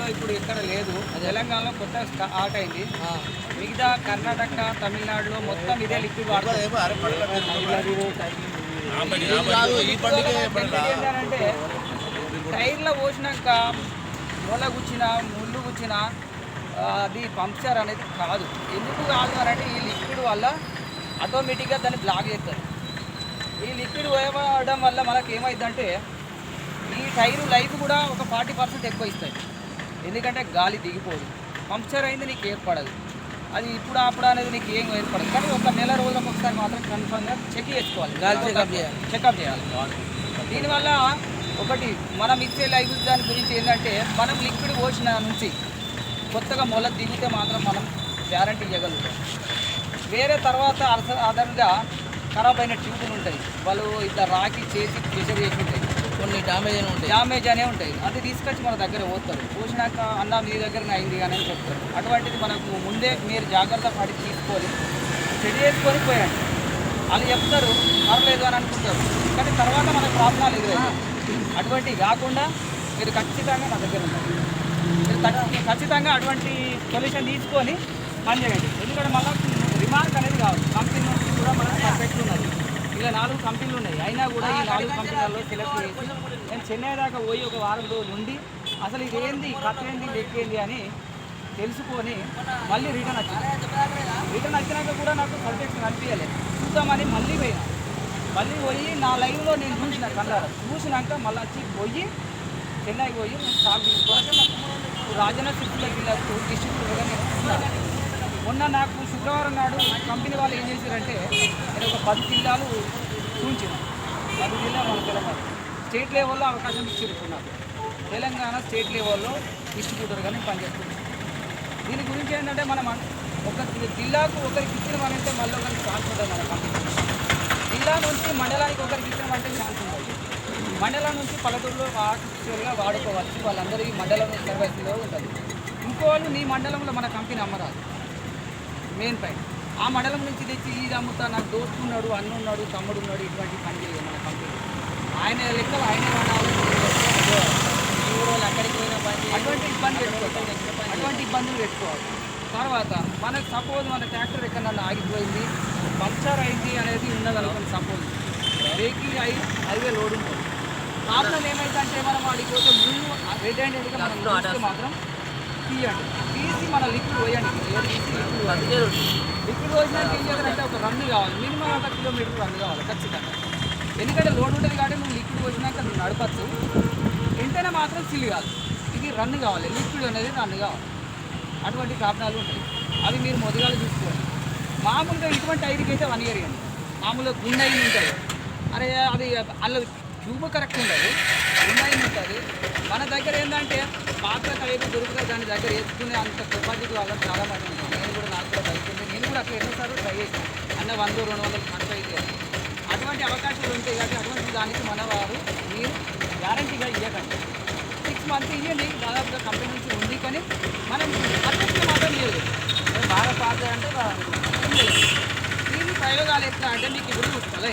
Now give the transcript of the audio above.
ఆంధ్రప్రదేశ్లో ఇప్పుడు ఇక్కడ లేదు, తెలంగాణలో కొత్త స్టార్ట్ అయింది. మిగతా కర్ణాటక, తమిళనాడులో మొత్తం ఇదే లిక్విడ్ వాడతారు. ఏంటంటే టైర్లో పోసినాక మూల గుచ్చిన ముళ్ళు గుచ్చిన అది పంక్చర్ అనేది కాదు. ఎందుకు కాదు అని అంటే ఈ లిక్విడ్ వల్ల ఆటోమేటిక్గా దాన్ని బ్లాక్ చేస్తారు. ఈ లిక్విడ్ పోయడం వల్ల మనకి ఏమైందంటే ఈ టైరు లైఫ్ కూడా ఒక 40% ఎక్కువ ఇస్తాయి. ఎందుకంటే గాలి దిగిపోదు, పంక్చర్ అయింది నీకు ఏర్పడదు. అది ఇప్పుడు అప్పుడు అనేది నీకు ఏం ఏర్పడదు. కానీ ఒక నెల రోజులకు ఒకసారి మాత్రం కన్ఫర్మ్గా చెక్ చేసుకోవాలి, గాలి చెకప్ చేయాలి. దీనివల్ల ఒకటి మనం ఇచ్చే లైఫ్ దాని గురించి ఏంటంటే మనం లిక్విడ్ పోసిన నుంచి కొత్తగా మొల దిగితే మాత్రం మనం గ్యారంటీ ఇవ్వగలుగుతాం. వేరే తర్వాత అదనంగా ఖరాబ్ అయిన ట్యూబులు ఉంటాయి, వాళ్ళు ఇట్లా రాకి చేసి ప్రెషర్ చేసి ఉంటాయి, కొన్ని డ్యామేజ్ అనే ఉంటాయి. అది తీసుకొచ్చి మన దగ్గర పోతారు. పోసినాక అన్న మీ దగ్గర అయింది అని చెప్తారు. అటువంటిది మనకు ముందే మీరు జాగ్రత్త పడి తీసుకొని చెడి చేసుకొని పోయండి. వాళ్ళు చెప్తారు పర్లేదు అని అనుకుంటారు, కానీ తర్వాత మనకు ప్రాబ్లం లేదు. అటువంటివి కాకుండా మీరు ఖచ్చితంగా నా దగ్గర ఉంటారు. మీరు ఖచ్చితంగా అటువంటి సొల్యూషన్ తీసుకొని పనిచేయండి. ఎందుకంటే మళ్ళీ రిమార్క్ అనేది కావాలి. కంపెనీ నుంచి కూడా మనకు పర్ఫెక్ట్ ఉన్నది. ఇలా 4 కంపెనీలు ఉన్నాయి, అయినా కూడా ఈ 4 కంపెనీలలో సెలెక్ట్ చేసి నేను చెన్నై దాకా పోయి ఒక వారం రోజులు ఉండి అసలు ఇదేంది కథ ఏంది లెక్కేంది అని తెలుసుకొని మళ్ళీ రిటర్న్ వచ్చినాక కూడా నాకు సబ్జెక్ట్ అనిపించలేదు. చూద్దామని మళ్ళీ పోయి నా లైవ్లో నేను చూసిన కళ్ళారు. చూసినాక మళ్ళీ వచ్చి పోయి చెన్నైకి పోయి నేను స్టాక్ తీసుకోవాలి. రాజన్న సిటీలోకి వెళ్ళినప్పుడు డిస్ట్రిక్ట్గా నేను ఇస్తున్నాను. మొన్న నాకు శుక్రవారం నాడు కంపెనీ వాళ్ళు ఏం చేశారంటే నేను ఒక 10 జిల్లాలు చూపించాను. 10 జిల్లాలు మన తెలంగాణ స్టేట్ లెవెల్లో అవకాశం ఇచ్చిరుకున్నారు. తెలంగాణ స్టేట్ లెవెల్లో డిస్ట్రిబ్యూటర్గా నేను పనిచేస్తున్నాను. దీని గురించి ఏంటంటే మనం ఒక జిల్లాకు ఒకరికి ఇచ్చినామంటే మళ్ళీ ఒకరికి ఛాన్స్ ఉంటుంది. మన కంపెనీ జిల్లా నుంచి మండలానికి ఒకరికి ఇచ్చినామంటే ఛాన్స్ ఉంటుంది. మండలం నుంచి పల్లెటూరులో ఆర్టిఫిషియల్గా వాడుకోవచ్చు. వాళ్ళందరికీ మండలం సర్వీస్లో ఉంటుంది. ఇంకో వాళ్ళు నీ మండలంలో మన కంపెనీ అమ్మరాదు. మెయిన్ పాయింట్ ఆ మండలం నుంచి తెచ్చి ఇది అమ్ముతా, నాకు దోస్తున్నాడు, అన్నున్నాడు, తమ్ముడు ఉన్నాడు, ఇటువంటి పని చేయదు మన కంపెనీ. ఆయన లెక్కలు ఆయన వాడాలి. అక్కడికి పోయిన పని అటువంటి ఇబ్బందులు పెట్టుకోవాలి. తర్వాత మనకు సపోజ్ మన ట్రాక్టర్ ఎక్కడన్నా ఆగిపోయింది, పంక్చర్ అయింది అనేది ఉండగలుగుతుంది. సపోజ్ వెహికల్ హైవే లోడ్ ఉంటుంది. ప్రాబ్లం ఏమైందంటే మనం వాడికి కోసం ముందు రెడ్ హ్యాండెడ్గా మనం మాత్రం తీయండి. తీసి మన లిక్విడ్ పోయండి. లిక్విడ్ పోసినాక ఏం చేయాలంటే ఒక రన్ కావాలి, మినిమం 1 కిలోమీటర్ రన్ కావాలి ఖచ్చితంగా. ఎందుకంటే లోడ్ ఉంటుంది కాబట్టి నువ్వు లిక్విడ్ పోసినాక నువ్వు నడపచ్చు. వెంటనే మాత్రం సిల్ కాదు, ఇది రన్ కావాలి, లిక్విడ్ అనేది రన్ కావాలి. అటువంటి కారణాలు ఉంటాయి, అవి మీరు మొదలుగా చూసుకోండి. మామూలుగా ఇటువంటి ఐదుకి అయితే 1 ఇయర్ ఇవ్వండి. మామూలుగా గుండె అయిన ఉంటుంది, అరే అది అల్ల ట్యూబ్ కరెక్ట్ ఉండదు, గుండె అయిన ఉంటుంది. మన దగ్గర ఏంటంటే పాత టైర్ దొరుకుతుంది, దాని దగ్గర వేసుకునే అంత కెపాసిటీ వాళ్ళకి చాలా మంది ఉంటుంది. నేను కూడా నాకు కూడా బైక్ ఉంది, నేను కూడా అక్కడ ఎన్నోసార్లు ట్రై చేసాను. అన్న 100-200 ఖర్చు అయితే అటువంటి అవకాశాలు ఉంటాయి. కాబట్టి అటువంటి దానికి మన వారు మీరు గ్యారంటీగా ఇవ్వకండి. 6 మంత్స్ ఇవ్వండి, దాదాపుగా కంపెనీ నుంచి ఉంది. కానీ మనం అత్యంత మాత్రం లేదు, బాగా పాత అంటే దీని ప్రయోగాలు ఎట్లా అంటే మీకు ఇప్పుడు చూసుకోవాలి.